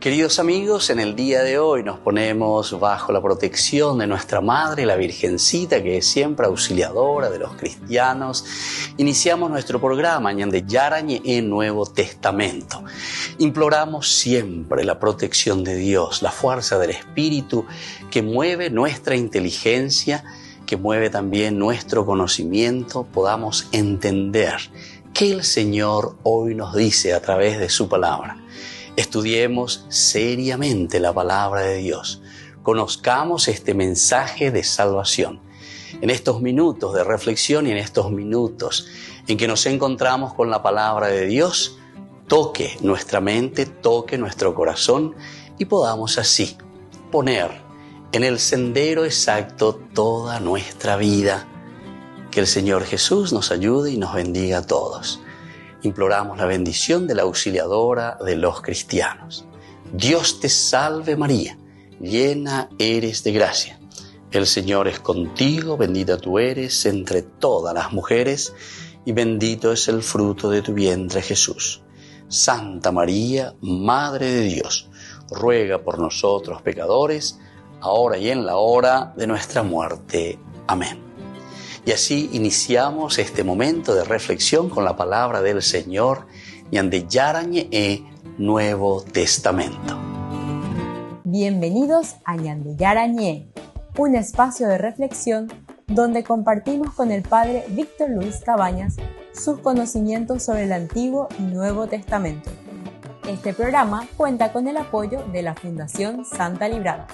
Queridos amigos, en el día de hoy nos ponemos bajo la protección de nuestra Madre, la Virgencita, que es siempre auxiliadora de los cristianos. Iniciamos nuestro programa Ñande Yarañe en Nuevo Testamento. Imploramos siempre la protección de Dios, la fuerza del Espíritu que mueve nuestra inteligencia, que mueve también nuestro conocimiento, podamos entender qué el Señor hoy nos dice a través de su palabra. Estudiemos seriamente la palabra de Dios. Conozcamos este mensaje de salvación. En estos minutos de reflexión y en estos minutos en que nos encontramos con la palabra de Dios, toque nuestra mente, toque nuestro corazón y podamos así poner en el sendero exacto toda nuestra vida. Que el Señor Jesús nos ayude y nos bendiga a todos. Imploramos la bendición de la auxiliadora de los cristianos. Dios te salve María, llena eres de gracia. El Señor es contigo, bendita tú eres entre todas las mujeres y bendito es el fruto de tu vientre Jesús. Santa María, Madre de Dios, ruega por nosotros pecadores, ahora y en la hora de nuestra muerte. Amén. Y así iniciamos este momento de reflexión con la palabra del Señor, Ñande Yarañe Nuevo Testamento. Bienvenidos a Ñande Yarañe, un espacio de reflexión donde compartimos con el Padre Víctor Luis Cabañas sus conocimientos sobre el Antiguo y Nuevo Testamento. Este programa cuenta con el apoyo de la Fundación Santa Librada.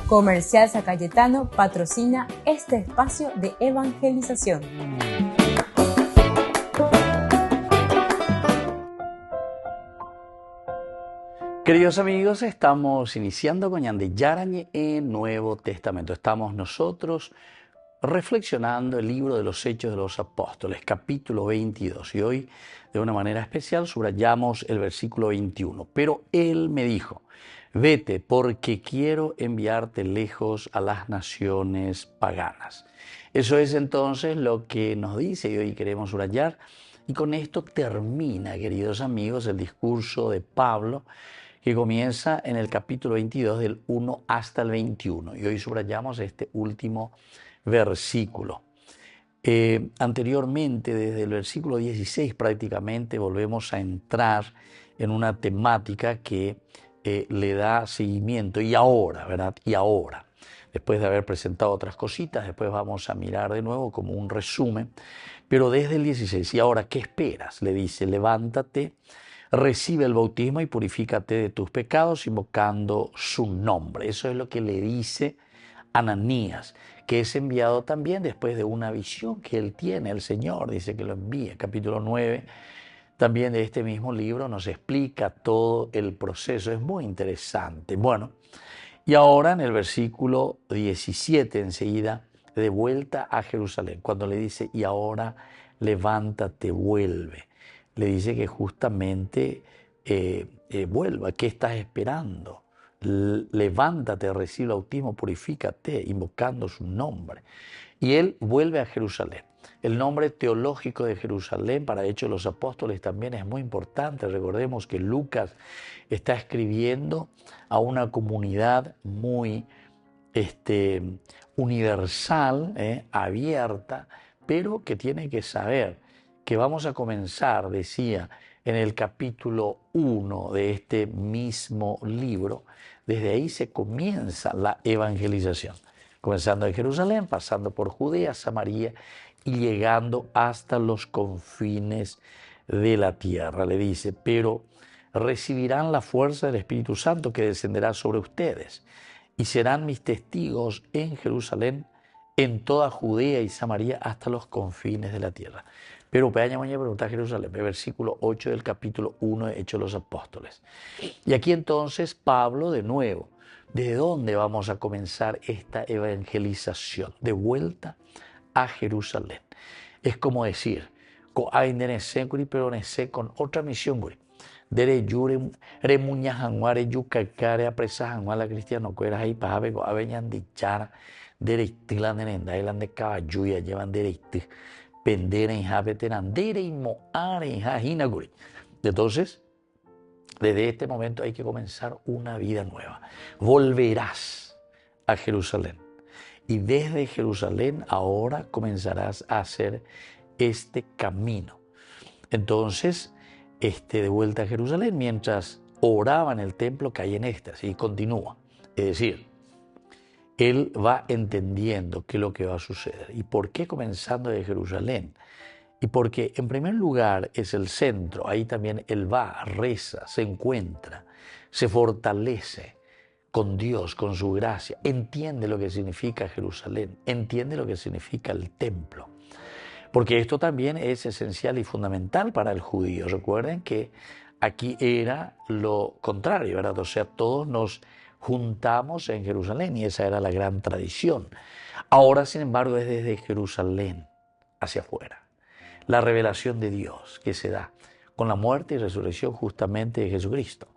Comercial San Cayetano patrocina este espacio de evangelización. Queridos amigos, estamos iniciando con Ñande Yarañe en Nuevo Testamento. Estamos nosotros reflexionando el libro de los Hechos de los Apóstoles, capítulo 22. Y hoy, de una manera especial, subrayamos el versículo 21. Pero Él me dijo: vete, porque quiero enviarte lejos a las naciones paganas. Eso es entonces lo que nos dice y hoy queremos subrayar. Y con esto termina, queridos amigos, el discurso de Pablo, que comienza en el capítulo 22 del 1 hasta el 21. Y hoy subrayamos este último versículo. Anteriormente, desde el versículo 16 prácticamente, volvemos a entrar en una temática que le da seguimiento. Y ahora, ¿verdad? Y ahora, después de haber presentado otras cositas, después vamos a mirar de nuevo como un resumen. Pero desde el 16, ¿y ahora qué esperas? Le dice: levántate, recibe el bautismo y purifícate de tus pecados invocando su nombre. Eso es lo que le dice Ananías, que es enviado también después de una visión que él tiene. El Señor dice que lo envía. Capítulo 9 también de este mismo libro nos explica todo el proceso. Es muy interesante. Bueno, y ahora en el versículo 17 enseguida, de vuelta a Jerusalén, cuando le dice: y ahora levántate, vuelve. Le dice que justamente vuelva. ¿Qué estás esperando? Levántate, recibe el bautismo, purifícate, invocando su nombre. Y él vuelve a Jerusalén. El nombre teológico de Jerusalén para Hechos de los Apóstoles también es muy importante. Recordemos que Lucas está escribiendo a una comunidad muy universal, abierta, pero que tiene que saber que vamos a comenzar, decía, en el capítulo 1 de este mismo libro. Desde ahí se comienza la evangelización, comenzando en Jerusalén, pasando por Judea, Samaria y llegando hasta los confines de la tierra. Le dice: pero recibirán la fuerza del Espíritu Santo que descenderá sobre ustedes y serán mis testigos en Jerusalén, en toda Judea y Samaria, hasta los confines de la tierra. Pero peña mañana pregunta a Jerusalén, versículo 8 del capítulo 1 de Hechos de los Apóstoles. Y aquí entonces Pablo de nuevo, ¿de dónde vamos a comenzar esta evangelización? De vuelta a Jerusalén. Es como decir, pero con otra misión, güey. Dere yure remuña janguare yucacare apresa janguala cristiano cueras ahí pajabe go aveñan dichara dere tilan en dailan de caballuya llevan dere pendere en javeteran dere y moare en jajinaguri. Entonces, Desde este momento hay que comenzar una vida nueva. Volverás a Jerusalén. Y desde Jerusalén ahora comenzarás a hacer este camino. Entonces, de vuelta a Jerusalén, mientras oraba en el templo, cae en éxtasis y continúa. Es decir, él va entendiendo qué es lo que va a suceder. ¿Y por qué comenzando de Jerusalén? Y porque en primer lugar es el centro, ahí también él va, reza, se encuentra, se fortalece con Dios, con su gracia, entiende lo que significa Jerusalén, entiende lo que significa el templo. Porque esto también es esencial y fundamental para el judío. Recuerden que aquí era lo contrario, ¿verdad? O sea, todos nos juntamos en Jerusalén y esa era la gran tradición. Ahora, sin embargo, es desde Jerusalén hacia afuera. La revelación de Dios que se da con la muerte y resurrección justamente de Jesucristo.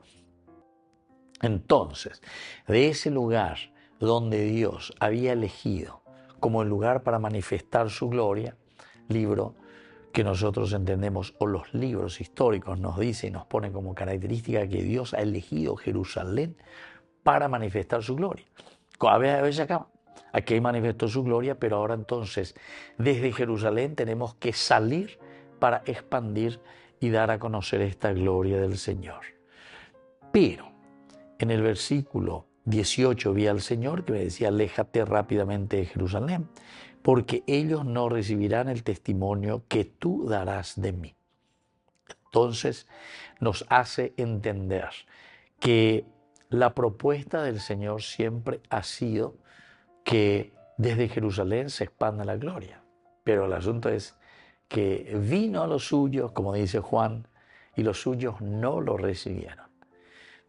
Entonces, de ese lugar donde Dios había elegido como el lugar para manifestar su gloria, libro que nosotros entendemos, o los libros históricos nos dicen y nos ponen como característica que Dios ha elegido Jerusalén para manifestar su gloria. A veces acá, aquí manifestó su gloria, pero ahora entonces desde Jerusalén tenemos que salir para expandir y dar a conocer esta gloria del Señor. Pero en el versículo 18 vi al Señor que me decía, aléjate rápidamente de Jerusalén, porque ellos no recibirán el testimonio que tú darás de mí. Entonces nos hace entender que la propuesta del Señor siempre ha sido que desde Jerusalén se expanda la gloria. Pero el asunto es que vino a los suyos, como dice Juan, y los suyos no lo recibieron.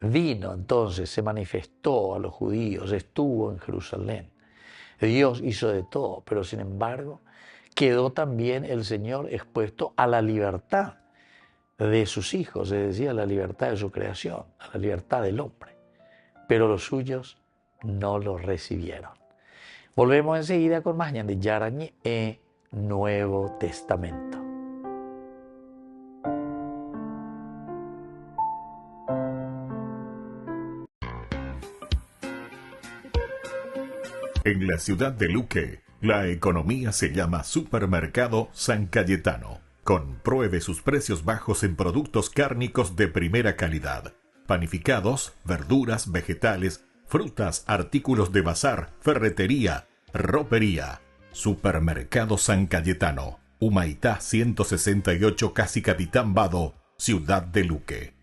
Vino entonces, se manifestó a los judíos, estuvo en Jerusalén. Dios hizo de todo, pero sin embargo quedó también el Señor expuesto a la libertad de sus hijos, es decir, a la libertad de su creación, a la libertad del hombre. Pero los suyos no lo recibieron. Volvemos enseguida con más de Yarañe e Nuevo Testamento. En la ciudad de Luque, la economía se llama Supermercado San Cayetano. Compruebe sus precios bajos en productos cárnicos de primera calidad. Panificados, verduras, vegetales, frutas, artículos de bazar, ferretería, ropería. Supermercado San Cayetano, Humaitá 168, Casi Capitán Vado, ciudad de Luque.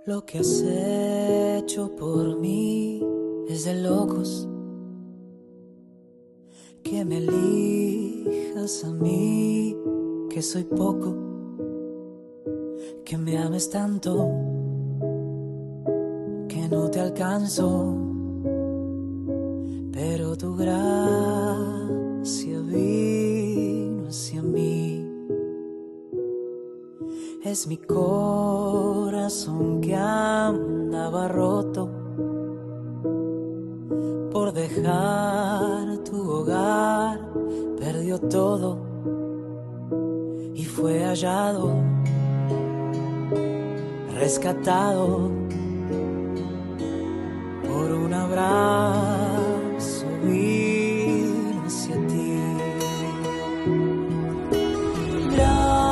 Lo que has hecho por mí es de locos. Que me elijas a mí, que soy poco. Que me ames tanto, que no te alcanzo. Pero tu gracia vino hacia mí. Es mi corazón que andaba roto por dejar tu hogar, perdió todo y fue hallado, rescatado por un abrazo, vino hacia ti. Gracias.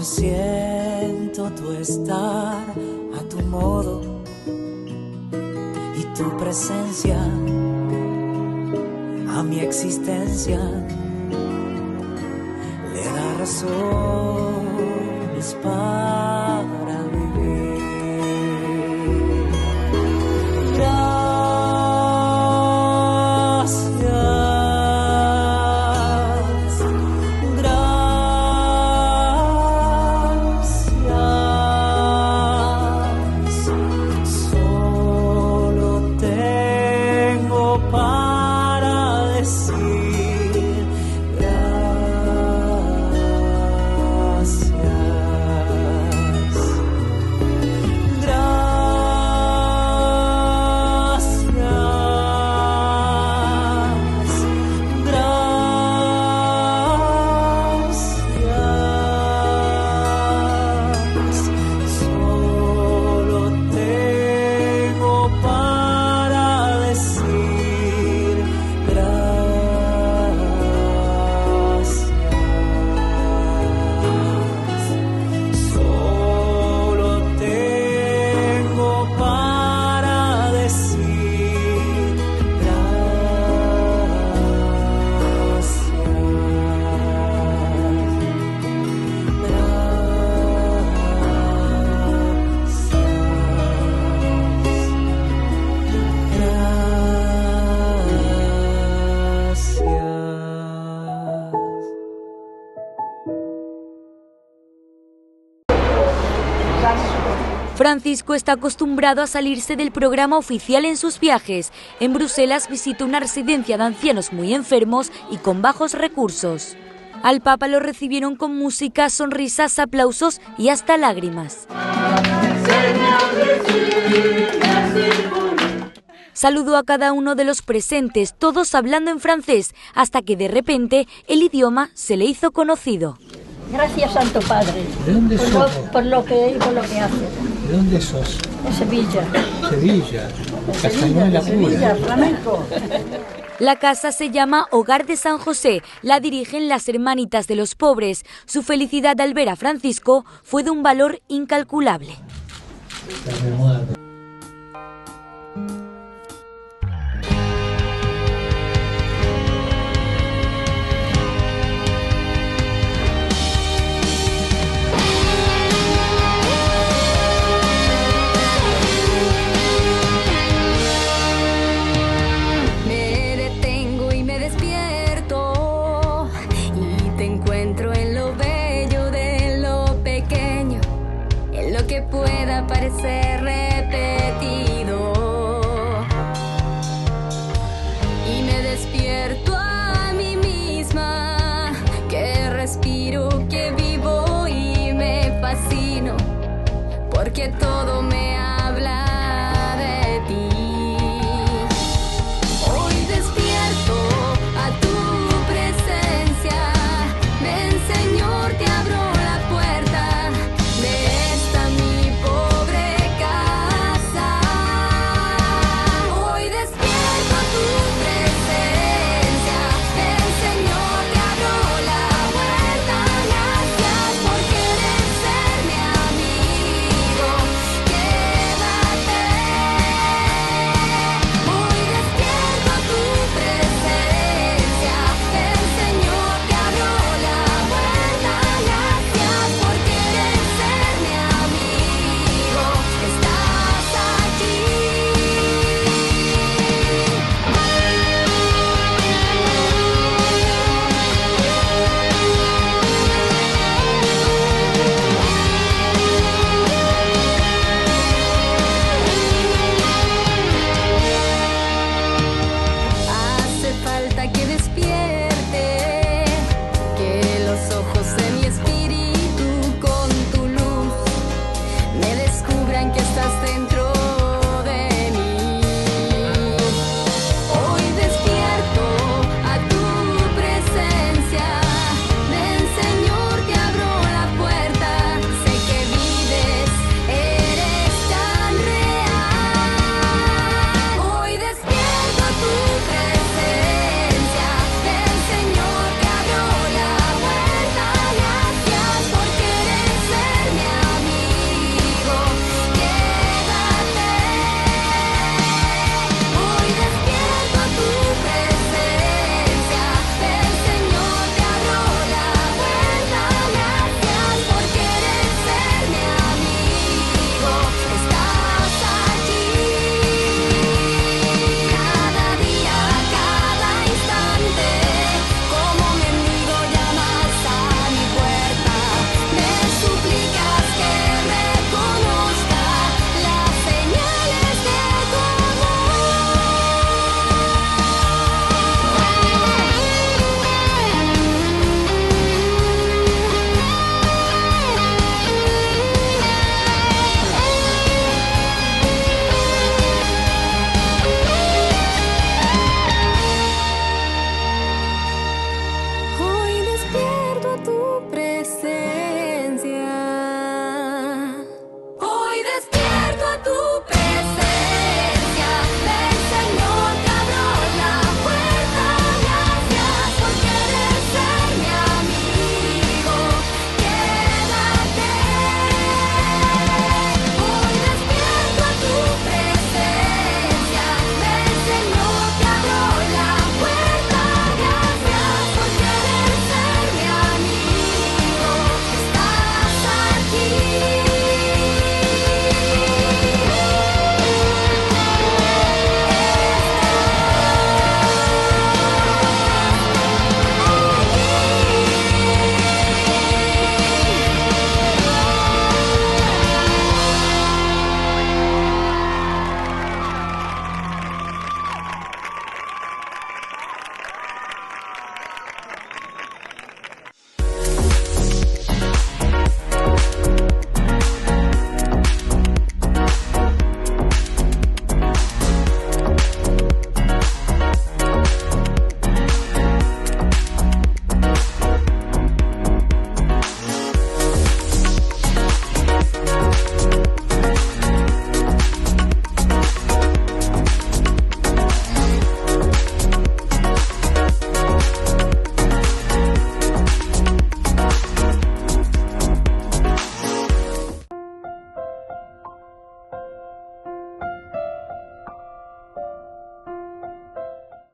siento tu estar a tu modo y tu presencia a mi existencia le da razones para vivir. Francisco está acostumbrado a salirse del programa oficial en sus viajes. En Bruselas visita una residencia de ancianos muy enfermos y con bajos recursos. Al Papa lo recibieron con música, sonrisas, aplausos y hasta lágrimas. Saludó a cada uno de los presentes, todos hablando en francés, hasta que de repente el idioma se le hizo conocido. Gracias, Santo Padre, ¿De dónde sos? por lo que haces. ¿De dónde sos? De Sevilla. Sevilla. De Sevilla, flamenco. La casa se llama Hogar de San José, la dirigen las Hermanitas de los Pobres. Su felicidad al ver a Francisco fue de un valor incalculable. Parecer repetido.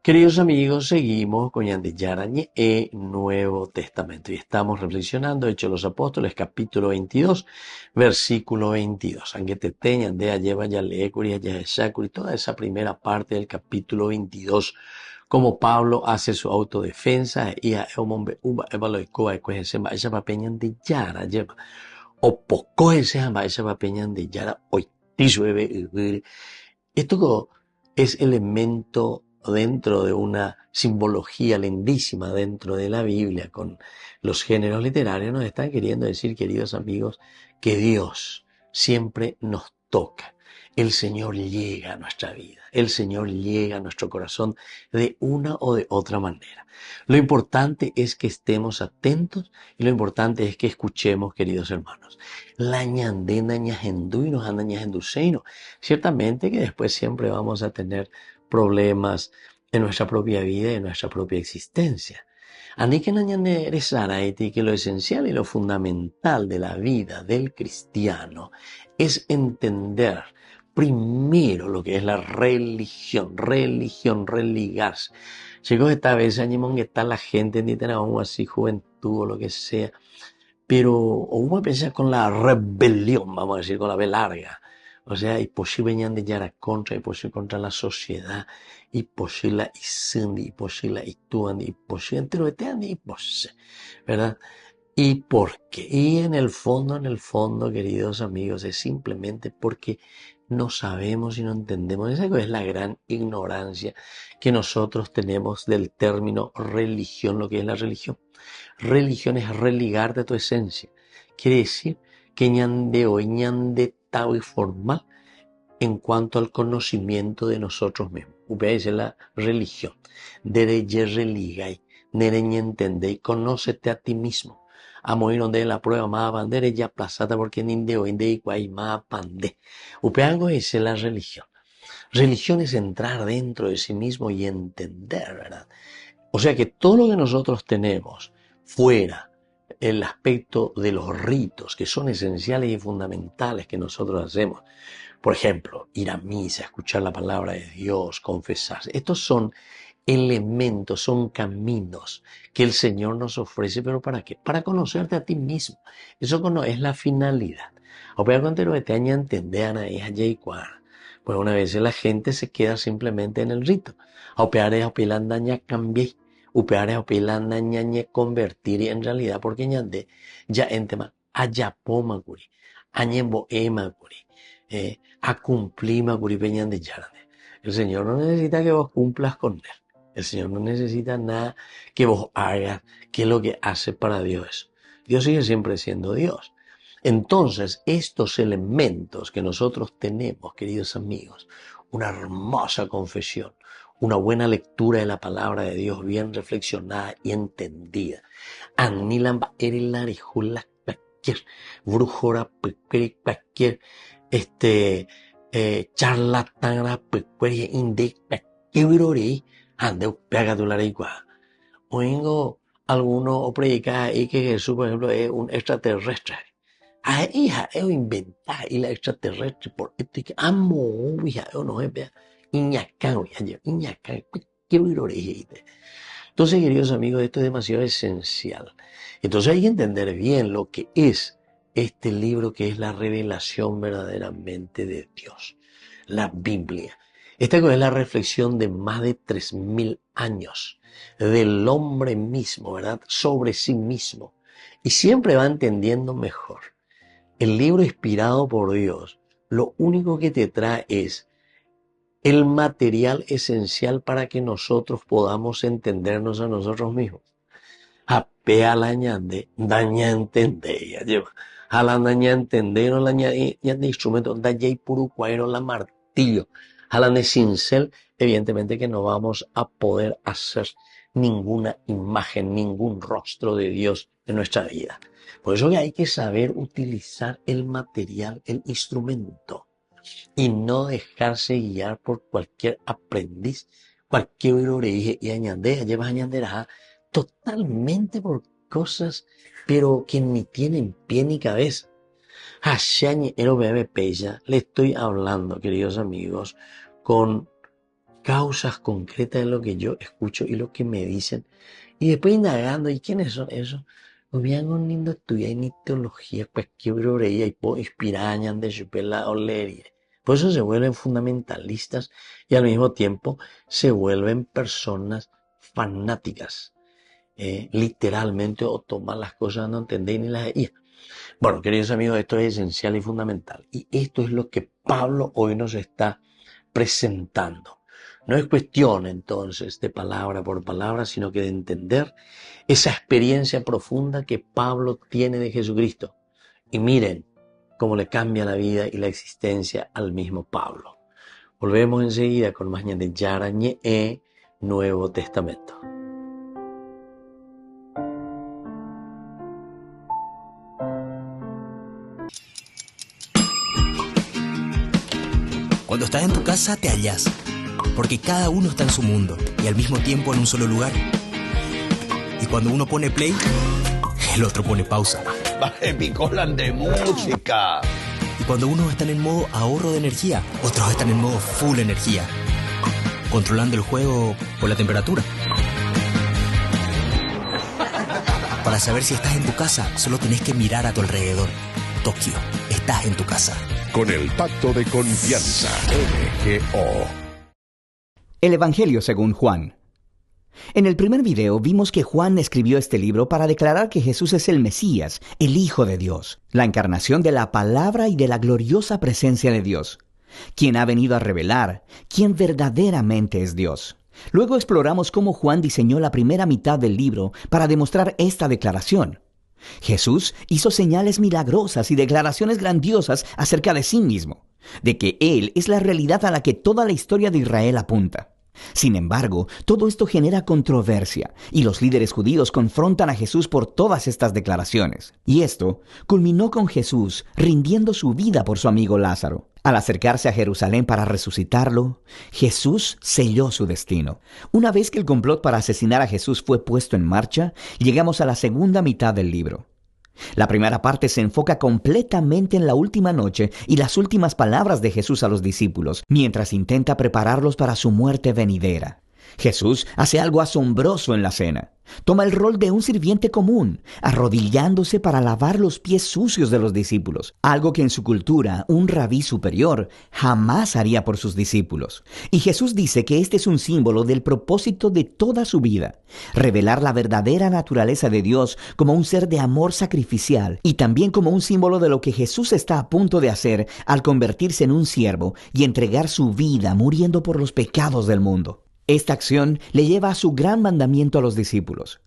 Queridos amigos, seguimos con Yarañe e Nuevo Testamento y estamos reflexionando Hechos de los Apóstoles, capítulo 22, versículo 22. Aunque te teñan de lleva ya lecuri, ya y toda esa primera parte del capítulo 22, como Pablo hace su autodefensa y a esa papeñan de Yara lleva o poco ese esa papeñan de Yara hoy. Esto es elemento dentro de una simbología lindísima dentro de la Biblia con los géneros literarios. Nos están queriendo decir, queridos amigos, que Dios siempre nos toca. El Señor llega a nuestra vida, el Señor llega a nuestro corazón de una o de otra manera. Lo importante es que estemos atentos y lo importante es que escuchemos, queridos hermanos. La ñandena ñajendu y nos anda ñajenduseino. Ciertamente que después siempre vamos a tener problemas en nuestra propia vida y en nuestra propia existencia. Ani que que lo esencial y lo fundamental de la vida del cristiano es entender primero lo que es la religión, religarse. Chicos, esta vez que está la gente, ni tenemos así juventud o lo que sea, pero uno piensa con la rebelión, vamos a decir, con la B larga. O sea, y posible de yara contra, y posible contra la sociedad, y posible y sindi, y posible y tuan, y posible entero y pose, ¿verdad? ¿Y por qué? Y en el fondo, queridos amigos, es simplemente porque no sabemos y no entendemos. Esa es la gran ignorancia que nosotros tenemos del término religión, lo que es la religión. Religión es religarte a tu esencia. Quiere decir que ñande hoy, ñande tao y formal en cuanto al conocimiento de nosotros mismos. Upea dice la religión. Dereye religai, nereñe entendei, conócete a ti mismo. Amo ir donde la prueba más bandera ya plazada porque ninde hoy de iguay más pande. Upea algo dice la religión. Religión es entrar dentro de sí mismo y entender, ¿verdad? O sea que todo lo que nosotros tenemos fuera el aspecto de los ritos que son esenciales y fundamentales que nosotros hacemos. Por ejemplo, ir a misa, escuchar la palabra de Dios, confesarse. Estos son elementos, son caminos que el Señor nos ofrece, pero ¿para qué? Para conocerte a ti mismo. Eso es la finalidad. Pues una vez la gente se queda simplemente en el rito. Upeare opilanda ñañe convertir en realidad porque ñande ya en tema ayapomaguri, añembo emaguri, a cumplir maguri peñande yarane. El Señor no necesita que vos cumplas con Él. El Señor no necesita nada que vos hagas, que es lo que hace para Dios. Dios sigue siempre siendo Dios. Entonces, estos elementos que nosotros tenemos, queridos amigos, una hermosa confesión, una buena lectura de la palabra de Dios bien reflexionada y entendida. Anilamba erilarihula cualquier brujora, cualquier charlatana, cualquier inde, cualquier ande pega tu larigua. Oigo alguno predica ahí que Jesús, por ejemplo, es un extraterrestre. A hija, yo inventar y la extraterrestre por esto y que amo, hija, yo no es vea. Entonces, queridos amigos, esto es demasiado esencial. Entonces hay que entender bien lo que es este libro, que es la revelación verdaderamente de Dios, la Biblia. Esta es la reflexión de más de 3000 años del hombre mismo, ¿verdad? Sobre sí mismo. Y siempre va entendiendo mejor. El libro inspirado por Dios, lo único que te trae es el material esencial para que nosotros podamos entendernos a nosotros mismos. Apea la ñande, daña entender, ya lleva. A la daña entender, no la ñande instrumento, daña y puro cuaero la martillo. A la de cincel, evidentemente que no vamos a poder hacer ninguna imagen, ningún rostro de Dios en nuestra vida. Por eso que hay que saber utilizar el material, el instrumento. Y no dejarse guiar por cualquier aprendiz, cualquier orejé y añandea, llevas añandera totalmente por cosas, pero que ni tienen pie ni cabeza. Le estoy hablando, queridos amigos, con causas concretas de lo que yo escucho y lo que me dicen. Y después indagando, ¿y quiénes son esos? Habían un lindo estudio en teología, pues que broreía y po inspirañan de chupela olería. Por eso se vuelven fundamentalistas y al mismo tiempo se vuelven personas fanáticas. Literalmente, o toman las cosas no entender ni las... Bueno, queridos amigos, esto es esencial y fundamental. Y esto es lo que Pablo hoy nos está presentando. No es cuestión entonces de palabra por palabra, sino que de entender esa experiencia profunda que Pablo tiene de Jesucristo. Y miren cómo le cambia la vida y la existencia al mismo Pablo. Volvemos enseguida con más de Yara Ñe, Nuevo Testamento. Cuando estás en tu casa te hallas, porque cada uno está en su mundo y al mismo tiempo en un solo lugar. Y cuando uno pone play, el otro pone pausa. Baje picolan de música. Y cuando unos están en modo ahorro de energía, otros están en modo full energía, controlando el juego por la temperatura. Para saber si estás en tu casa, solo tenés que mirar a tu alrededor. Tokio, estás en tu casa. Con el Pacto de Confianza, MGO. El Evangelio según Juan. En el primer video vimos que Juan escribió este libro para declarar que Jesús es el Mesías, el Hijo de Dios, la encarnación de la palabra y de la gloriosa presencia de Dios, quien ha venido a revelar quién verdaderamente es Dios. Luego exploramos cómo Juan diseñó la primera mitad del libro para demostrar esta declaración. Jesús hizo señales milagrosas y declaraciones grandiosas acerca de sí mismo, de que Él es la realidad a la que toda la historia de Israel apunta. Sin embargo, todo esto genera controversia y los líderes judíos confrontan a Jesús por todas estas declaraciones. Y esto culminó con Jesús rindiendo su vida por su amigo Lázaro. Al acercarse a Jerusalén para resucitarlo, Jesús selló su destino. Una vez que el complot para asesinar a Jesús fue puesto en marcha, llegamos a la segunda mitad del libro. La primera parte se enfoca completamente en la última noche y las últimas palabras de Jesús a los discípulos, mientras intenta prepararlos para su muerte venidera. Jesús hace algo asombroso en la cena. Toma el rol de un sirviente común, arrodillándose para lavar los pies sucios de los discípulos, algo que en su cultura un rabí superior jamás haría por sus discípulos. Y Jesús dice que este es un símbolo del propósito de toda su vida, revelar la verdadera naturaleza de Dios como un ser de amor sacrificial y también como un símbolo de lo que Jesús está a punto de hacer al convertirse en un siervo y entregar su vida muriendo por los pecados del mundo. Esta acción le lleva a su gran mandamiento a los discípulos,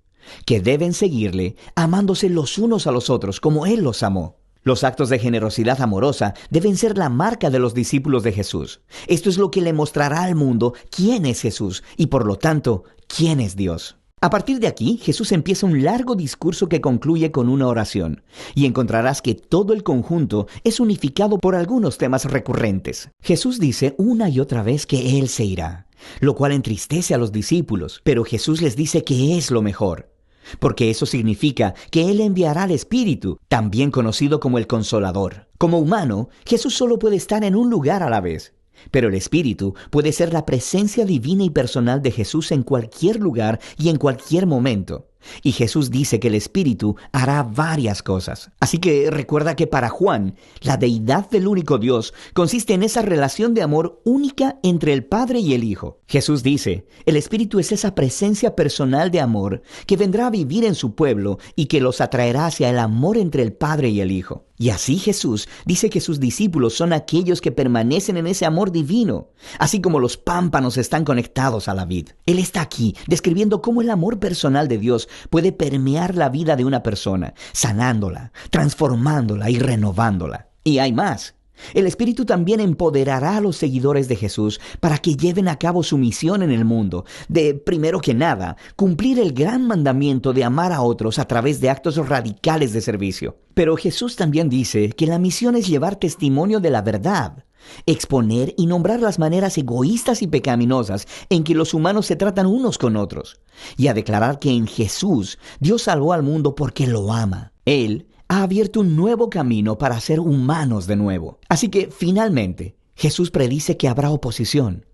que deben seguirle amándose los unos a los otros como Él los amó. Los actos de generosidad amorosa deben ser la marca de los discípulos de Jesús. Esto es lo que le mostrará al mundo quién es Jesús y por lo tanto, quién es Dios. A partir de aquí, Jesús empieza un largo discurso que concluye con una oración, y encontrarás que todo el conjunto es unificado por algunos temas recurrentes. Jesús dice una y otra vez que Él se irá, lo cual entristece a los discípulos, pero Jesús les dice que es lo mejor, porque eso significa que Él enviará al Espíritu, también conocido como el Consolador. Como humano, Jesús solo puede estar en un lugar a la vez. Pero el Espíritu puede ser la presencia divina y personal de Jesús en cualquier lugar y en cualquier momento. Y Jesús dice que el Espíritu hará varias cosas. Así que recuerda que para Juan, la deidad del único Dios consiste en esa relación de amor única entre el Padre y el Hijo. Jesús dice, el Espíritu es esa presencia personal de amor que vendrá a vivir en su pueblo y que los atraerá hacia el amor entre el Padre y el Hijo. Y así Jesús dice que sus discípulos son aquellos que permanecen en ese amor divino, así como los pámpanos están conectados a la vid. Él está aquí describiendo cómo el amor personal de Dios puede permear la vida de una persona, sanándola, transformándola y renovándola. Y hay más. El Espíritu también empoderará a los seguidores de Jesús para que lleven a cabo su misión en el mundo, de, primero que nada, cumplir el gran mandamiento de amar a otros a través de actos radicales de servicio. Pero Jesús también dice que la misión es llevar testimonio de la verdad, exponer y nombrar las maneras egoístas y pecaminosas en que los humanos se tratan unos con otros, y a declarar que en Jesús Dios salvó al mundo porque lo ama. Él ha abierto un nuevo camino para ser humanos de nuevo. Así que, finalmente, Jesús predice que habrá oposición,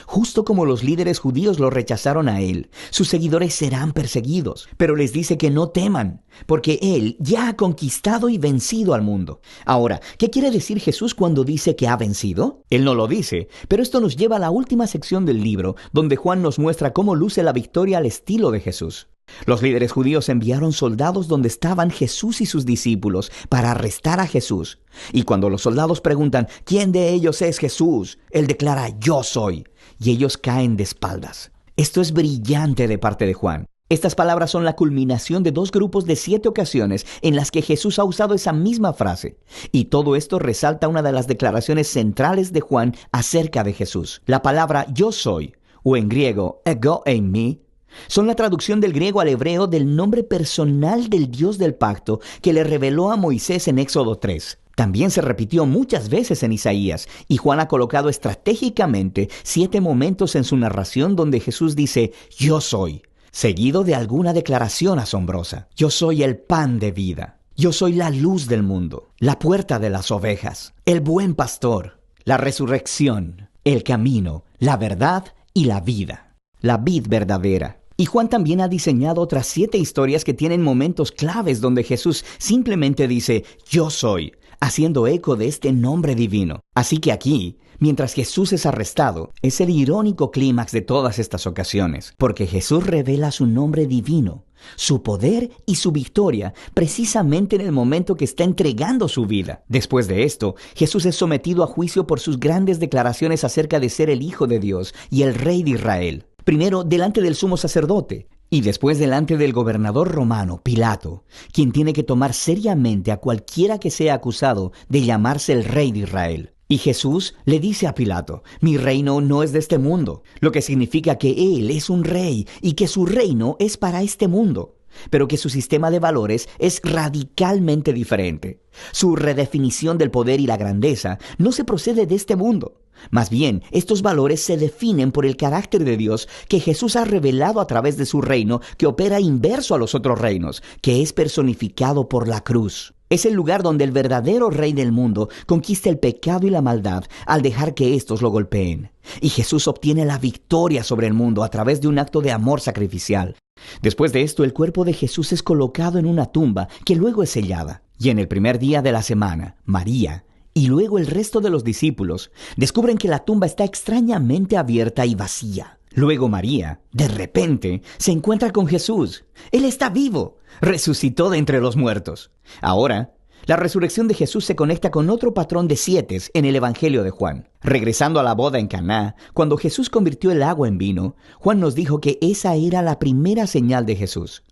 Justo como los líderes judíos lo rechazaron a él, sus seguidores serán perseguidos. Pero les dice que no teman, porque él ya ha conquistado y vencido al mundo. Ahora, ¿qué quiere decir Jesús cuando dice que ha vencido? Él no lo dice, pero esto nos lleva a la última sección del libro, donde Juan nos muestra cómo luce la victoria al estilo de Jesús. Los líderes judíos enviaron soldados donde estaban Jesús y sus discípulos para arrestar a Jesús. Y cuando los soldados preguntan, ¿quién de ellos es Jesús?, él declara, yo soy. Y ellos caen de espaldas. Esto es brillante de parte de Juan. Estas palabras son la culminación de 2 grupos de 7 ocasiones en las que Jesús ha usado esa misma frase. Y todo esto resalta una de las declaraciones centrales de Juan acerca de Jesús. La palabra yo soy, o en griego, ego eimi, son la traducción del griego al hebreo del nombre personal del Dios del pacto que le reveló a Moisés en Éxodo 3. También se repitió muchas veces en Isaías, y Juan ha colocado estratégicamente 7 momentos en su narración donde Jesús dice, yo soy, seguido de alguna declaración asombrosa. Yo soy el pan de vida. Yo soy la luz del mundo, la puerta de las ovejas, el buen pastor, la resurrección, el camino, la verdad y la vida. La vid verdadera. Y Juan también ha diseñado otras 7 historias que tienen momentos claves donde Jesús simplemente dice, yo soy, haciendo eco de este nombre divino. Así que aquí, mientras Jesús es arrestado, es el irónico clímax de todas estas ocasiones, porque Jesús revela su nombre divino, su poder y su victoria, precisamente en el momento que está entregando su vida. Después de esto, Jesús es sometido a juicio por sus grandes declaraciones acerca de ser el Hijo de Dios y el Rey de Israel. Primero delante del sumo sacerdote y después delante del gobernador romano, Pilato, quien tiene que tomar seriamente a cualquiera que sea acusado de llamarse el Rey de Israel. Y Jesús le dice a Pilato, mi reino no es de este mundo, lo que significa que Él es un rey y que su reino es para este mundo, pero que su sistema de valores es radicalmente diferente. Su redefinición del poder y la grandeza no se procede de este mundo. Más bien, estos valores se definen por el carácter de Dios que Jesús ha revelado a través de su reino, que opera inverso a los otros reinos, que es personificado por la cruz. Es el lugar donde el verdadero rey del mundo conquista el pecado y la maldad al dejar que éstos lo golpeen. Y Jesús obtiene la victoria sobre el mundo a través de un acto de amor sacrificial. Después de esto, el cuerpo de Jesús es colocado en una tumba que luego es sellada. Y en el primer día de la semana, María y luego el resto de los discípulos descubren que la tumba está extrañamente abierta y vacía. Luego María, de repente, se encuentra con Jesús. Él está vivo, resucitó de entre los muertos. Ahora, la resurrección de Jesús se conecta con otro patrón de 7 en el Evangelio de Juan. Regresando a la boda en Caná, cuando Jesús convirtió el agua en vino, Juan nos dijo que esa era la primera señal de Jesús.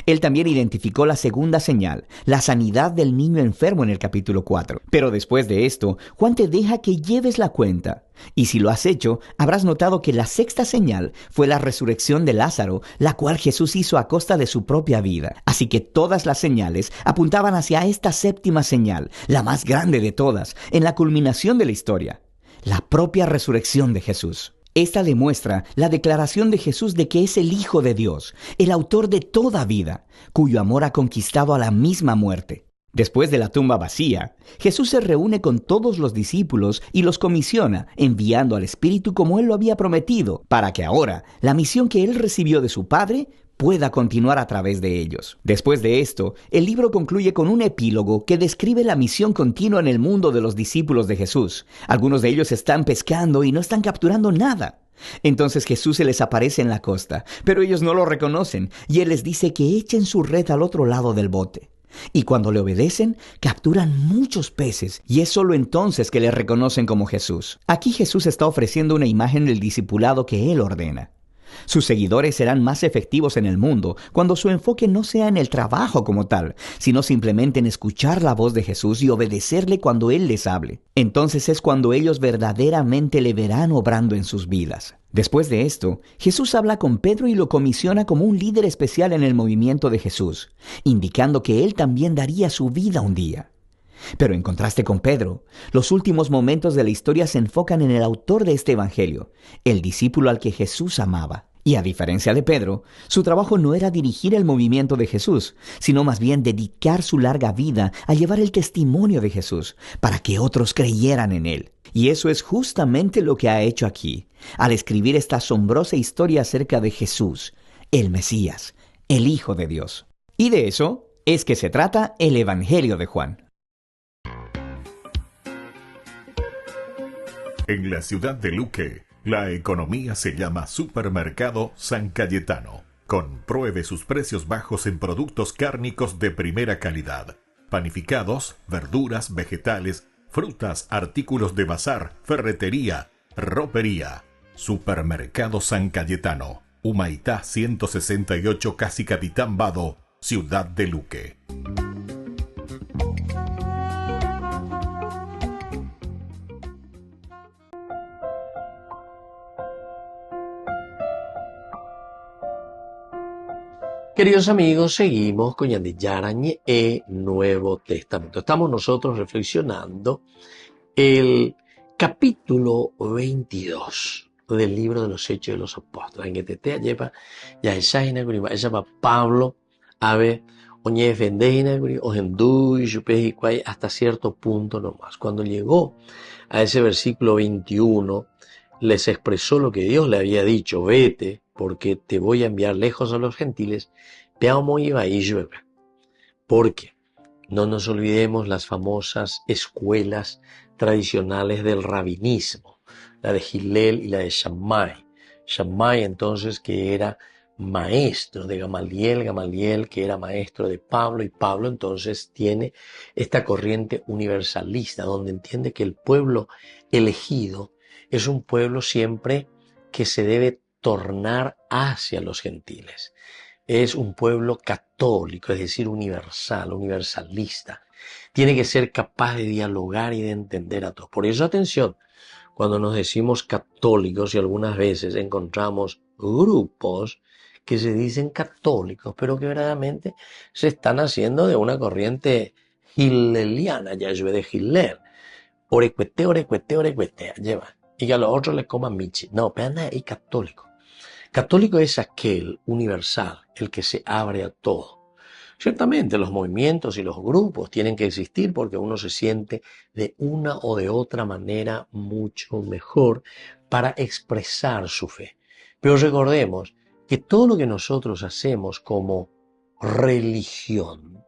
Él también identificó la segunda señal, la sanidad del niño enfermo en el capítulo 4. Pero después de esto, Juan te deja que lleves la cuenta. Y si lo has hecho, habrás notado que la sexta señal fue la resurrección de Lázaro, la cual Jesús hizo a costa de su propia vida. Así que todas las señales apuntaban hacia esta séptima señal, la más grande de todas, en la culminación de la historia, la propia resurrección de Jesús. Esta demuestra la declaración de Jesús de que es el Hijo de Dios, el autor de toda vida, cuyo amor ha conquistado a la misma muerte. Después de la tumba vacía, Jesús se reúne con todos los discípulos y los comisiona, enviando al Espíritu como Él lo había prometido, para que ahora la misión que Él recibió de su Padre pueda continuar a través de ellos. Después de esto, el libro concluye con un epílogo que describe la misión continua en el mundo de los discípulos de Jesús. Algunos de ellos están pescando y no están capturando nada. Entonces Jesús se les aparece en la costa, pero ellos no lo reconocen, y Él les dice que echen su red al otro lado del bote. Y cuando le obedecen, capturan muchos peces, y es solo entonces que le reconocen como Jesús. Aquí Jesús está ofreciendo una imagen del discipulado que Él ordena. Sus seguidores serán más efectivos en el mundo cuando su enfoque no sea en el trabajo como tal, sino simplemente en escuchar la voz de Jesús y obedecerle cuando Él les hable. Entonces es cuando ellos verdaderamente le verán obrando en sus vidas. Después de esto, Jesús habla con Pedro y lo comisiona como un líder especial en el movimiento de Jesús, indicando que él también daría su vida un día. Pero en contraste con Pedro, los últimos momentos de la historia se enfocan en el autor de este evangelio, el discípulo al que Jesús amaba. Y a diferencia de Pedro, su trabajo no era dirigir el movimiento de Jesús, sino más bien dedicar su larga vida a llevar el testimonio de Jesús para que otros creyeran en él. Y eso es justamente lo que ha hecho aquí. al escribir esta asombrosa historia acerca de Jesús, el Mesías, el Hijo de Dios. Y de eso es que se trata el Evangelio de Juan. En la ciudad de Luque, la economía se llama Supermercado San Cayetano. Compruebe sus precios bajos en productos cárnicos de primera calidad. Panificados, verduras, vegetales, frutas, artículos de bazar, ferretería, ropería. Supermercado San Cayetano, Humaitá 168, Casi Capitán Vado, ciudad de Luque. Queridos amigos, seguimos con Yarañe e Nuevo Testamento. Estamos nosotros reflexionando el capítulo 22 del libro de los Hechos de los Apóstoles. En este te lleva ya esa Pablo ave oñe defendeina o hendú y hasta cierto punto nomás. Cuando llegó a ese versículo 21, les expresó lo que Dios le había dicho: vete, porque te voy a enviar lejos a los gentiles, porque no nos olvidemos las famosas escuelas tradicionales del rabinismo, la de Hillel y la de Shammai. Shammai entonces que era maestro de Gamaliel, Gamaliel que era maestro de Pablo, y Pablo entonces tiene esta corriente universalista donde entiende que el pueblo elegido es un pueblo siempre que se debe tornar hacia los gentiles. Es un pueblo católico, es decir, universal, universalista. Tiene que ser capaz de dialogar y de entender a todos. Por eso, atención, cuando nos decimos católicos y algunas veces encontramos grupos que se dicen católicos, pero que verdaderamente se están haciendo de una corriente hilleliana, ya yo de Hillel. Orecuete, lleva. Y que a los otros les coman michi. No, pero nada, y católico. Católico es aquel universal, el que se abre a todo. Ciertamente los movimientos y los grupos tienen que existir porque uno se siente de una o de otra manera mucho mejor para expresar su fe. Pero recordemos que todo lo que nosotros hacemos como religión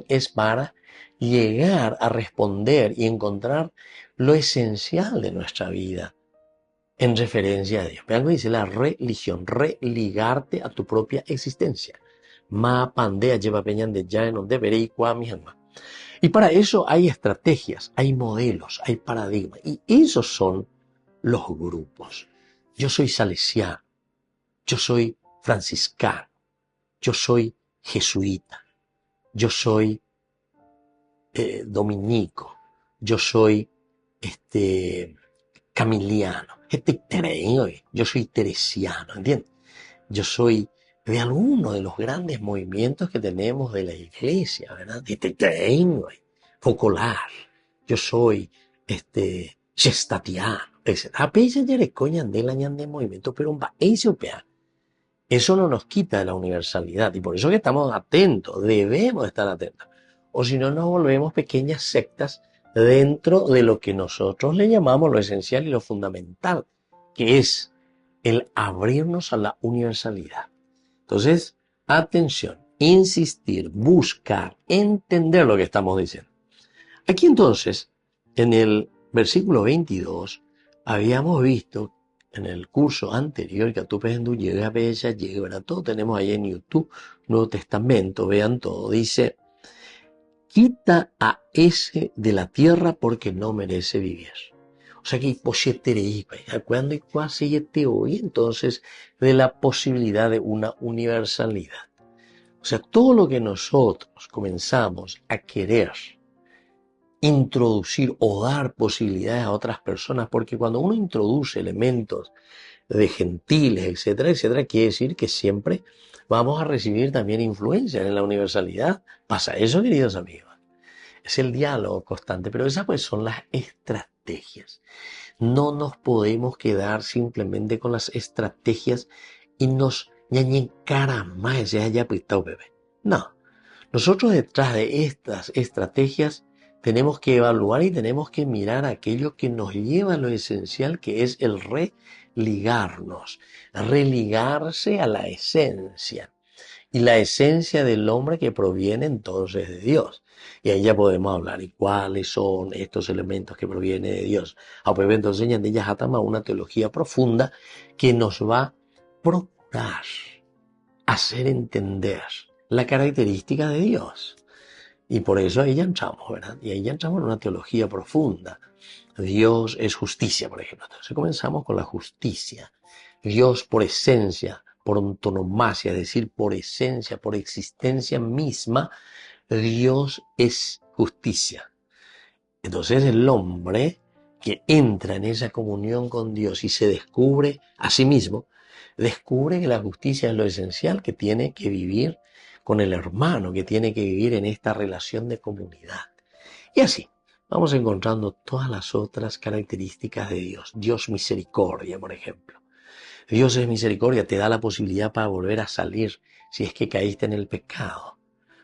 es para llegar a responder y encontrar lo esencial de nuestra vida en referencia a Dios. Vean lo que dice la religión: religarte a tu propia existencia. Ma pandea lleva peñan de ya en donde veré y mi alma. Y para eso hay estrategias, hay modelos, hay paradigmas. Y esos son los grupos. Yo soy salesiano, yo soy franciscano, yo soy jesuita, yo soy dominico, yo soy camiliano, yo soy teresiano, ¿entiendes? Yo soy de alguno de los grandes movimientos que tenemos de la iglesia, ¿verdad? Focolar, yo soy gestatiano, etc. Pero eso no nos quita de la universalidad, y por eso que estamos atentos, debemos estar atentos, o si no nos volvemos pequeñas sectas dentro de lo que nosotros le llamamos lo esencial y lo fundamental, que es el abrirnos a la universalidad. Entonces, atención, insistir, buscar, entender lo que estamos diciendo. Aquí entonces, en el versículo 22, habíamos visto en el curso anterior que a tu pendu llega bella, llega, todo tenemos ahí en YouTube, Nuevo Testamento, vean todo, dice: quita a ese de la tierra porque no merece vivir. O sea que cuando y casi hoy entonces de la posibilidad de una universalidad. O sea, todo lo que nosotros comenzamos a querer introducir o dar posibilidades a otras personas, porque cuando uno introduce elementos de gentiles, etcétera, etcétera, quiere decir que siempre vamos a recibir también influencia en la universalidad. Pasa eso, queridos amigos. Es el diálogo constante, pero esas pues son las estrategias. No nos podemos quedar simplemente con las estrategias y nos ñañen cara más, ya pitao bebé. No. Nosotros detrás de estas estrategias tenemos que evaluar y tenemos que mirar aquello que nos lleva a lo esencial, que es el religarnos, religarse a la esencia. Y la esencia del hombre que proviene entonces de Dios. Y ahí ya podemos hablar, ¿y cuáles son estos elementos que provienen de Dios? Pues entonces de ellas atama una teología profunda que nos va a procurar hacer entender la característica de Dios. Y por eso ahí ya entramos, ¿verdad? Y ahí ya entramos en una teología profunda. Dios es justicia, por ejemplo. Entonces comenzamos con la justicia. Dios por esencia, por antonomasia, es decir, por esencia, por existencia misma, Dios es justicia. Entonces el hombre que entra en esa comunión con Dios y se descubre a sí mismo, descubre que la justicia es lo esencial, que tiene que vivir con el hermano, que tiene que vivir en esta relación de comunidad. Y así vamos encontrando todas las otras características de Dios. Dios misericordia, por ejemplo. Dios es misericordia, te da la posibilidad para volver a salir si es que caíste en el pecado.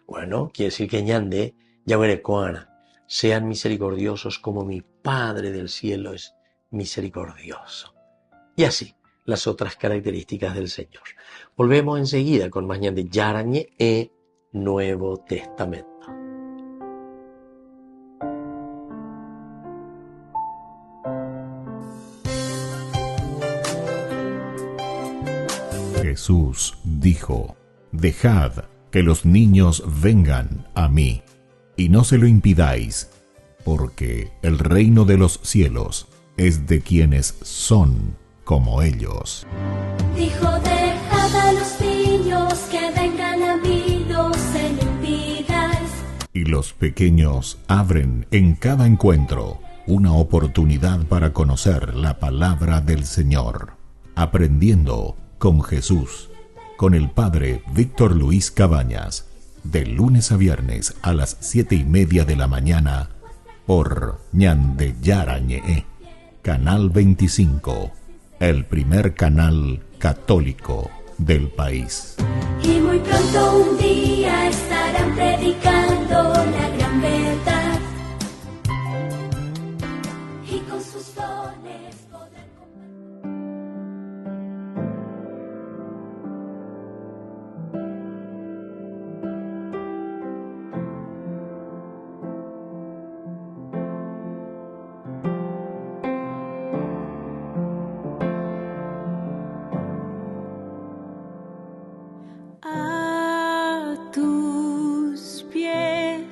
Bueno, quiere decir que ñande, ya veré cuana, sean misericordiosos como mi Padre del cielo es misericordioso. Y así, las otras características del Señor. Volvemos enseguida con más ñande Yarañe e Nuevo Testamento. Jesús dijo: Dejad que los niños vengan a mí, y no se lo impidáis, porque el reino de los cielos es de quienes son como ellos. Dijo: dejad a los niños que vengan a mí, no se lo impidáis. Y los pequeños abren en cada encuentro una oportunidad para conocer la palabra del Señor, aprendiendo con Jesús, con el Padre Víctor Luis Cabañas, de lunes a viernes a las 7:30 de la mañana, por Ñande Yarañe, Canal 25, el primer canal católico del país. Y muy pronto un día estarán predicando la gran verdad, y con sus dones podrán a tus pies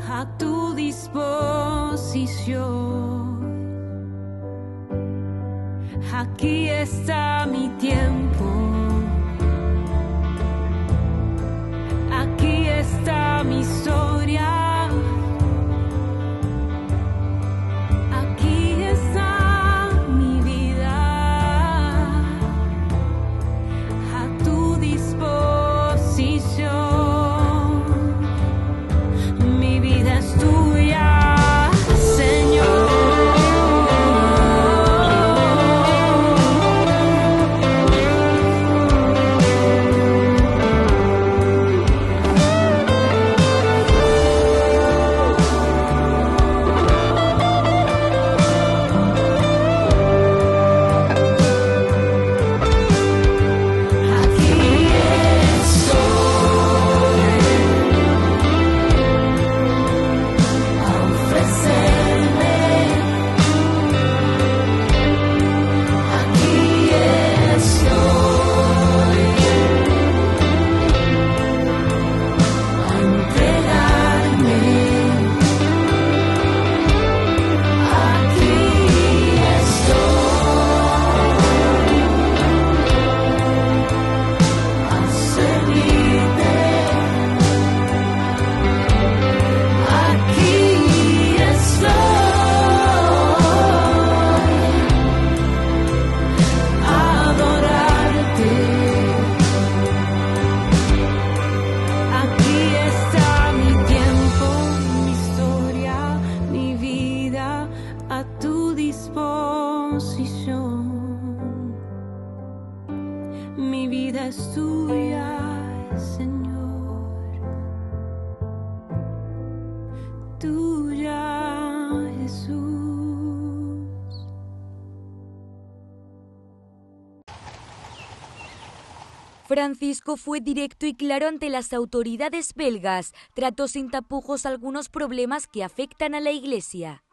a tu disposición. Aquí está mi tiempo, aquí está mi historia, aquí está mi vida, a tu disposición. Mi vida es tuya, Señor. Mi vida es tuya, Señor, tuya, Jesús. Francisco fue directo y claro ante las autoridades belgas. Trató sin tapujos algunos problemas que afectan a la Iglesia.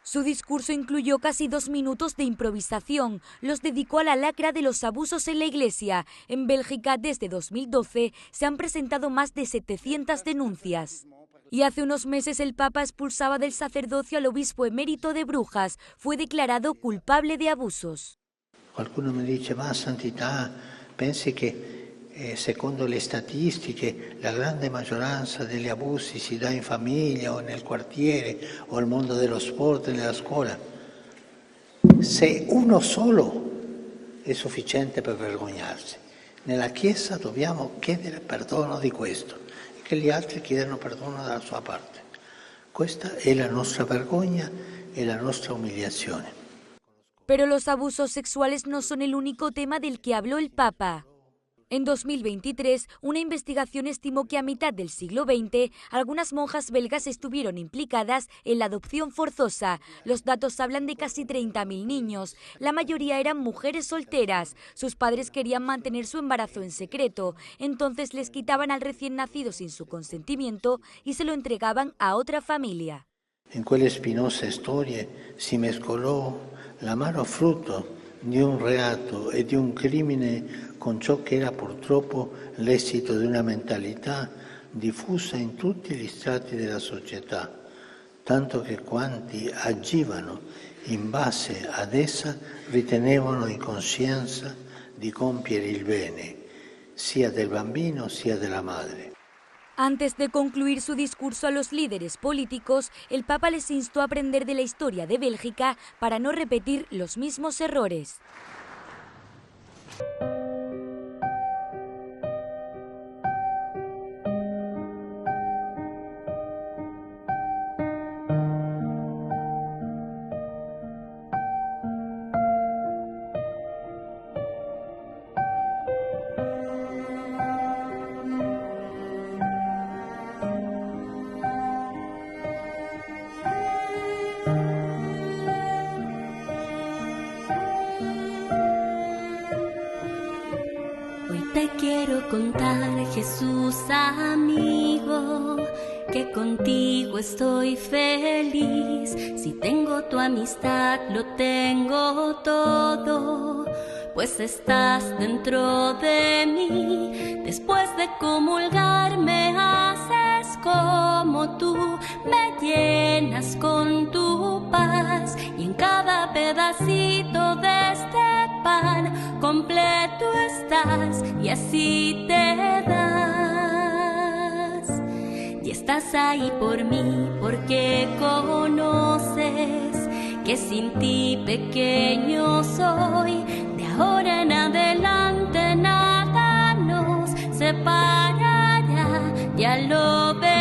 Su discurso incluyó casi 2 minutos de improvisación. Los dedicó a la lacra de los abusos en la Iglesia. En Bélgica, desde 2012, se han presentado más de 700 denuncias. Y hace unos meses el Papa expulsaba del sacerdocio al obispo emérito de Brujas. Fue declarado culpable de abusos. Qualcuno mi dice, ma santità, pensi che secondo le statistiche la grande maggioranza degli abusi si dà in famiglia o nel quartiere o al mondo dello sport e della scuola? Se uno solo è sufficiente per vergognarsi, nella Chiesa dobbiamo chiedere perdono di questo e che gli altri chiedano perdono dalla sua parte. Questa è la nostra vergogna e la nostra umiliazione. Pero los abusos sexuales no son el único tema del que habló el Papa. En 2023, una investigación estimó que a mitad del siglo XX, algunas monjas belgas estuvieron implicadas en la adopción forzosa. Los datos hablan de casi 30.000 niños. La mayoría eran mujeres solteras. Sus padres querían mantener su embarazo en secreto. Entonces les quitaban al recién nacido sin su consentimiento y se lo entregaban a otra familia. In quelle spinose storie si mescolò l'amaro frutto di un reato e di un crimine con ciò che era purtroppo l'esito di una mentalità diffusa in tutti gli strati della società, tanto che quanti agivano in base ad essa ritenevano in coscienza di compiere il bene, sia del bambino sia della madre. Antes de concluir su discurso a los líderes políticos, el Papa les instó a aprender de la historia de Bélgica para no repetir los mismos errores. Te quiero contar, Jesús amigo, que contigo estoy feliz. Si tengo tu amistad, lo tengo todo, pues estás dentro de mí. Después de comulgar me haces como tú, me llenas con tu paz y en cada pedacito de este pan completo estás y así te das. Y estás ahí por mí porque conoces que sin ti pequeño soy. De ahora en adelante nada nos separará, ya lo verás.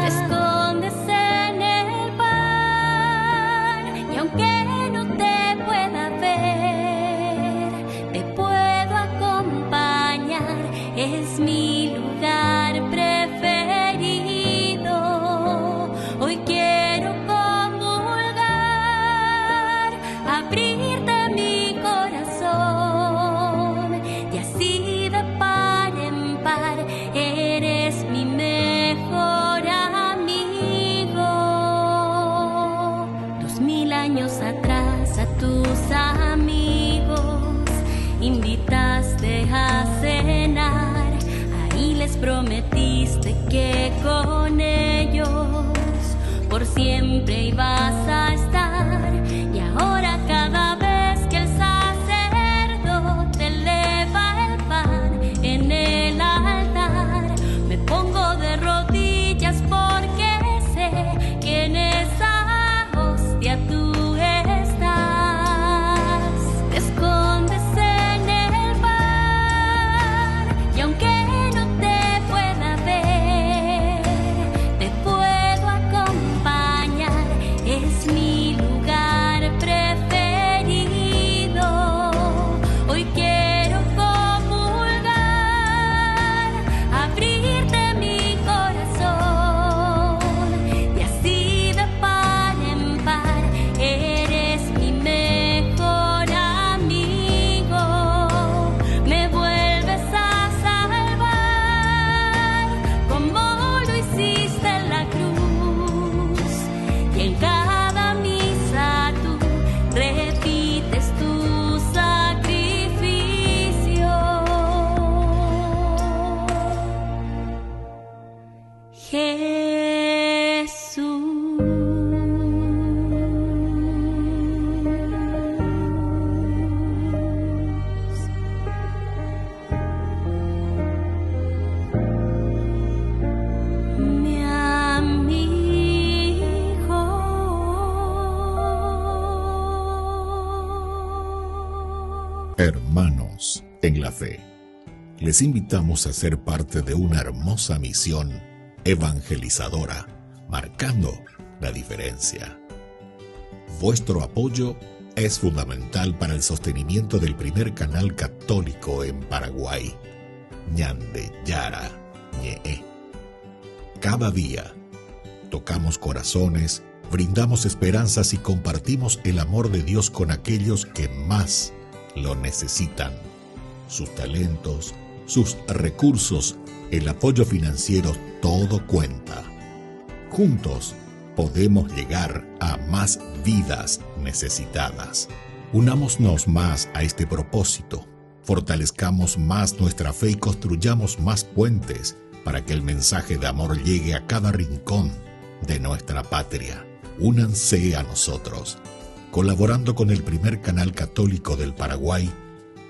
Te escondes en el pan y aunque no te pueda ver, te puedo acompañar, es mi lugar preferido. Hoy quiero comulgar, abrirte mi corazón y así de par en par eres mi mejor amigo. 2000 años atrás a tus amigos invitaste a cenar, ahí les prometiste que con ellos por siempre ibas a estar. Y ahora cada vez que el sacerdote eleva el pan en el altar, me pongo de rodillas porque sé que en esa hostia tú estás. Te escondes en el pan y aunque no te pueda ver, te puedo acompañar, es mi lugar preferido. Hoy quiero comulgar, abrirte mi corazón y así de par en par eres mi mejor amigo. Me vuelves a salvar como lo hiciste en la cruz, y en cada misa tú repites tu sacrificio. Jesús. Mi amigo. Hermanos en la fe, les invitamos a ser parte de una hermosa misión evangelizadora, marcando la diferencia. Vuestro apoyo es fundamental para el sostenimiento del primer canal católico en Paraguay, Ñande Yara Ñe. Cada día tocamos corazones, brindamos esperanzas y compartimos el amor de Dios con aquellos que más lo necesitan. Sus talentos, sus recursos, el apoyo financiero, todo cuenta. Juntos podemos llegar a más vidas necesitadas. Unámonos más a este propósito, fortalezcamos más nuestra fe y construyamos más puentes para que el mensaje de amor llegue a cada rincón de nuestra patria. Únanse a nosotros, colaborando con el primer canal católico del Paraguay,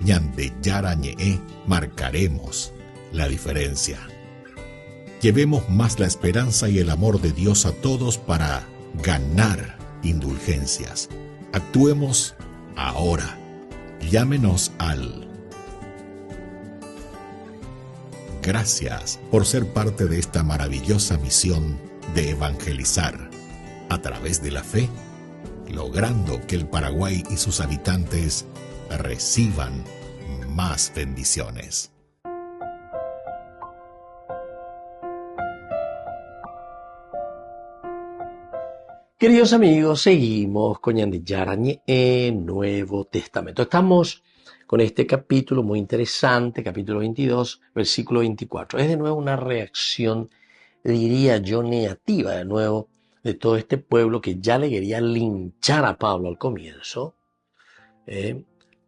Ñande Yara Ñe, marcaremos la diferencia. Llevemos más la esperanza y el amor de Dios a todos para ganar indulgencias. Actuemos ahora. Llámenos al... Gracias por ser parte de esta maravillosa misión de evangelizar a través de la fe, logrando que el Paraguay y sus habitantes reciban más bendiciones. Queridos amigos, seguimos con Ñande Yara Ñe, Nuevo Testamento. Estamos con este capítulo muy interesante, capítulo 22, versículo 24. Es de nuevo una reacción, diría yo, negativa de nuevo de todo este pueblo que ya le quería linchar a Pablo al comienzo.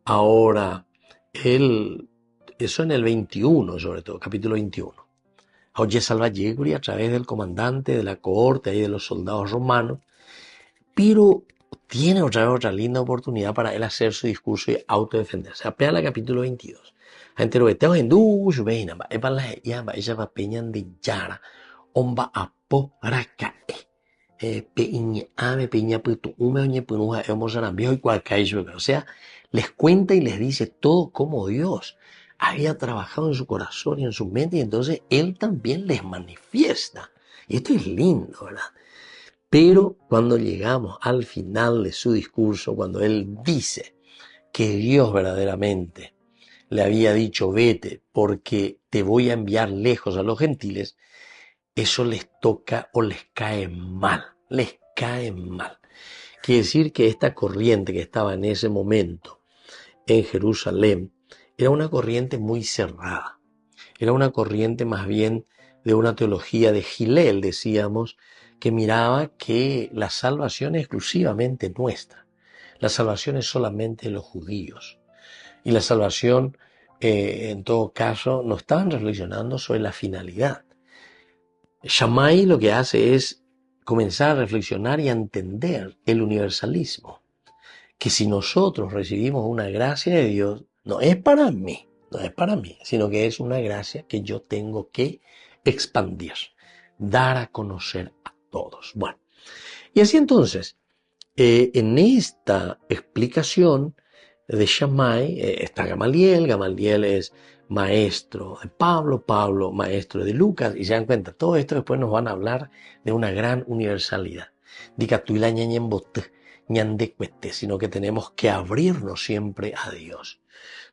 Ahora, eso en el 21, sobre todo, capítulo 21. Oye Salvageguri a través del comandante de la cohorte y de los soldados romanos, pero tiene otra linda oportunidad para él hacer su discurso y autodefenderse. Apea la capítulo 22. Gente lo veteo en dush veina, epa la yamba, ella va peñan de yara, omba apo rakae. Peña ame peña putu, ume oñe punuja, viejo y cualcayo. O sea, les cuenta y les dice todo como Dios había trabajado en su corazón y en su mente, y entonces él también les manifiesta. Y esto es lindo, ¿verdad? Pero cuando llegamos al final de su discurso, cuando él dice que Dios verdaderamente le había dicho vete porque te voy a enviar lejos a los gentiles, eso les toca o les cae mal, les cae mal. Quiere decir que esta corriente que estaba en ese momento en Jerusalén era una corriente muy cerrada, era una corriente más bien de una teología de Hillel, decíamos, que miraba que la salvación es exclusivamente nuestra, la salvación es solamente de los judíos, y la salvación, en todo caso, no estaban reflexionando sobre la finalidad. Shammai lo que hace es comenzar a reflexionar y a entender el universalismo, que si nosotros recibimos una gracia de Dios, no es para mí, sino que es una gracia que yo tengo que expandir, dar a conocer a todos. Bueno, y así entonces, en esta explicación de Shammai está Gamaliel. Gamaliel es maestro de Pablo, Pablo maestro de Lucas, y se dan cuenta, todo esto después nos van a hablar de una gran universalidad. Sino que tenemos que abrirnos siempre a Dios.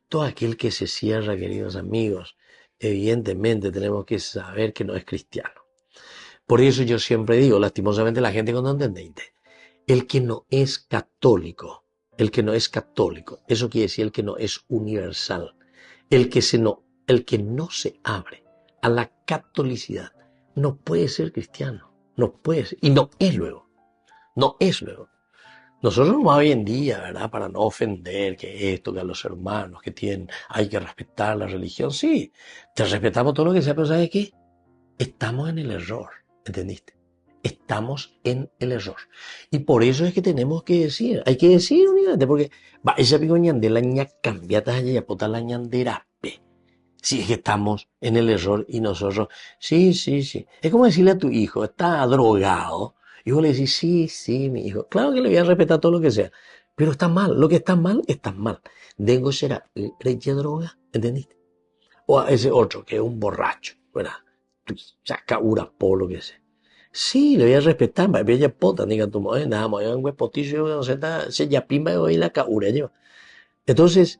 Todo aquel que se cierra, queridos amigos, evidentemente tenemos que saber que no es cristiano. Por eso yo siempre digo, lastimosamente la gente cuando entiende, el que no es católico, eso quiere decir el que no es universal, el que no se abre a la catolicidad, no puede ser cristiano, no puede ser, y no es luego. Nosotros hoy en día, ¿verdad? Para no ofender que esto, que a los hermanos que tienen, hay que respetar la religión. Sí, te respetamos todo lo que sea, pero ¿sabes qué? Estamos en el error, ¿entendiste? Estamos en el error. Y por eso es que tenemos que decir, hay que decir unidad, porque esa pigoñande la ña cambiata ya pota la ñanderape. Si es que estamos en el error y nosotros, sí. Es como decirle a tu hijo, está drogado. Y vos le decís, sí, mi hijo. Claro que le voy a respetar todo lo que sea. Pero está mal. Lo que está mal, está mal. Dengo será leche droga, ¿entendiste? O a ese otro, que es un borracho, ¿verdad? Saca ura por lo que sea. Sí, le voy a respetar. Va a ver pota, diga tu mujer, nada más, un huepotillo, se ya pimba y voy la caura, lleva. Entonces,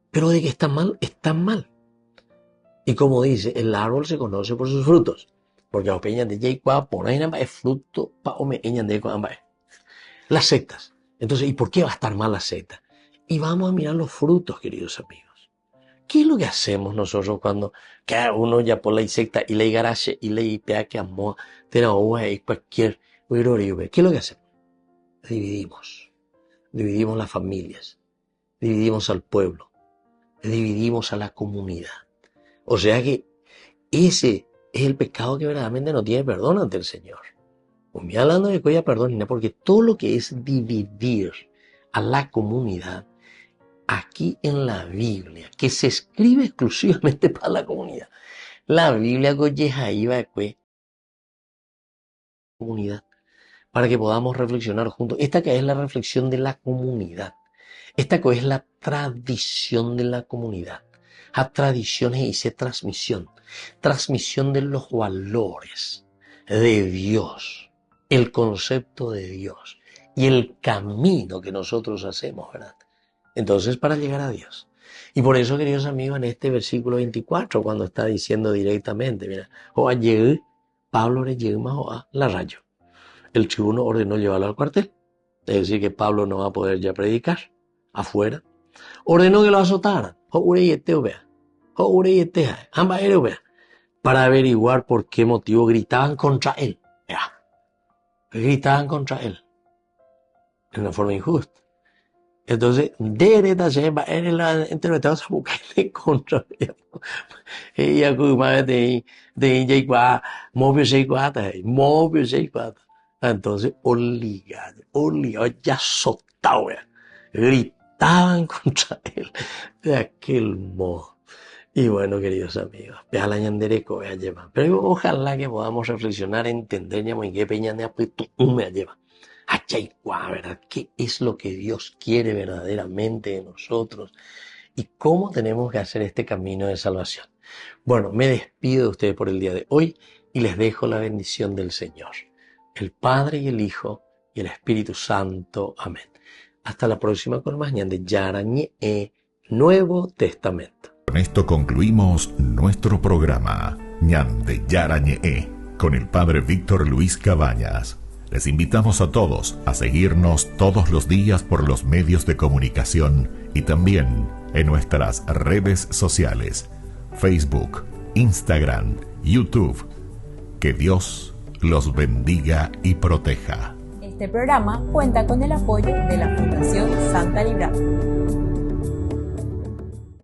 pero de que está mal, está mal. Y como dice, el árbol se conoce por sus frutos. Porque los peñas de Jaycua por ahí es fruto pa ome eñan de las sectas. Entonces, ¿y por qué va a estar mal la secta? Y vamos a mirar los frutos, queridos amigos. ¿Qué es lo que hacemos nosotros cuando cada uno ya por la secta y la garaje y la IPA que amó tenemos y cualquier ¿qué es lo que hacemos? Dividimos las familias, dividimos al pueblo, dividimos a la comunidad. O sea que ese es el pecado que verdaderamente no tiene perdón ante el Señor. Pues me hablando de que haya perdón, porque todo lo que es dividir a la comunidad, aquí en la Biblia, que se escribe exclusivamente para la comunidad, la Biblia iba a comunidad, para que podamos reflexionar juntos. Esta que es la reflexión de la comunidad, esta que es la tradición de la comunidad. A tradiciones hice transmisión de los valores de Dios, el concepto de Dios y el camino que nosotros hacemos, ¿verdad? Entonces, para llegar a Dios. Y por eso, queridos amigos, en este versículo 24, cuando está diciendo directamente, mira, Pablo le llegó la rayo. El tribuno ordenó llevarlo al cuartel. Es decir, que Pablo no va a poder ya predicar afuera. Ordenó que lo azotaran. Para averiguar por qué motivo gritaban contra él. Gritaban contra él. De una forma injusta. Entonces, dereta lleva en la entrevista a buscar de contra. Ella kuma de ella qua, móvil entonces, obliga, ya soltado, gritaban contra él de aquel modo. Y bueno, queridos amigos, pero ojalá que podamos reflexionar, entender, ¿verdad? ¿Qué es lo que Dios quiere verdaderamente de nosotros? ¿Y cómo tenemos que hacer este camino de salvación? Bueno, me despido de ustedes por el día de hoy y les dejo la bendición del Señor, el Padre y el Hijo y el Espíritu Santo. Amén. Hasta la próxima con más de Yarañe Nuevo Testamento. Con esto concluimos nuestro programa Ñan de Yarañe con el Padre Víctor Luis Cabañas. Les invitamos a todos a seguirnos todos los días por los medios de comunicación y también en nuestras redes sociales, Facebook, Instagram, YouTube. Que Dios los bendiga y proteja. Este programa cuenta con el apoyo de la Fundación Santa Librada.